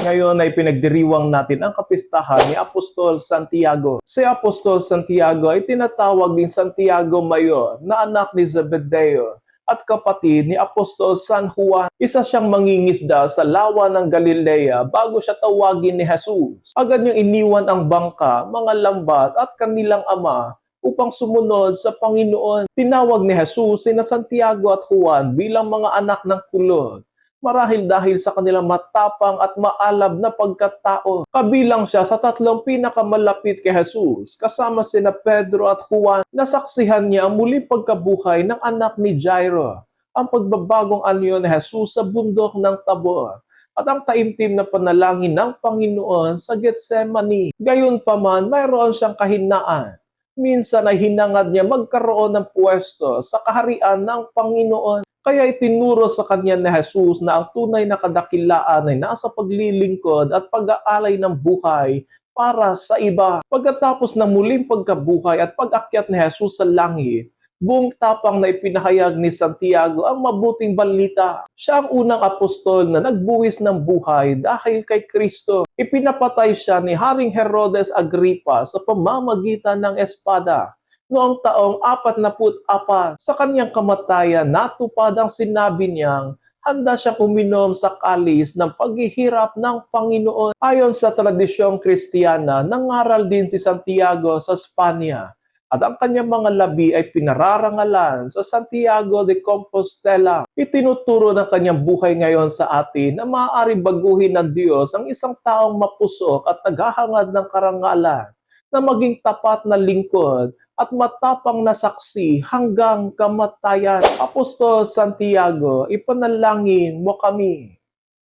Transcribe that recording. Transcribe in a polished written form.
Ngayon ay pinagdiriwang natin ang kapistahan ni Apostol Santiago. Si Apostol Santiago ay tinatawag din Santiago Mayor na anak ni Zebedeo at kapatid ni Apostol San Juan. Isa siyang mangingisda sa lawa ng Galilea bago siya tawagin ni Jesus. Agad niyang iniwan ang bangka, mga lambat at kanilang ama upang sumunod sa Panginoon. Tinawag ni Jesus sina Santiago at Juan bilang mga anak ng kulot. Marahil dahil sa kanilang matapang at maalab na pagkatao. Kabilang siya sa tatlong pinakamalapit kay Jesus, kasama sina Pedro at Juan. Nasaksihan niya ang muling pagkabuhay ng anak ni Jairo, ang pagbabagong anyo ni Jesus sa bundok ng Tabor, at ang taimtim na panalangin ng Panginoon sa Getsemani. Gayunpaman, mayroon siyang kahinaan. Minsan ay hinangad niya magkaroon ng pwesto sa kaharian ng Panginoon. Kaya itinuro sa kanya ni Jesus na ang tunay na kadakilaan ay nasa paglilingkod at pag-aalay ng buhay para sa iba. Pagkatapos ng muling pagkabuhay at pag-akyat ni Jesus sa langit, buong tapang na ipinahayag ni Santiago ang mabuting balita. Siya ang unang apostol na nagbuwis ng buhay dahil kay Kristo. Ipinapatay siya ni Haring Herodes Agripa sa pamamagitan ng espada. Noong taong 44 sa kanyang kamatayan, natupad ang sinabi niyang handa siyang uminom sa kalis ng paghihirap ng Panginoon. Ayon sa tradisyong Kristiyana, nangaral din si Santiago sa Spanya at ang kanyang mga labi ay pinararangalan sa Santiago de Compostela. Itinuturo ng kanyang buhay ngayon sa atin na maaaring baguhin ng Diyos ang isang taong mapusok at naghahangad ng karangalan na maging tapat na lingkod at matapang na saksi hanggang kamatayan. Apostol Santiago, ipanalangin mo kami.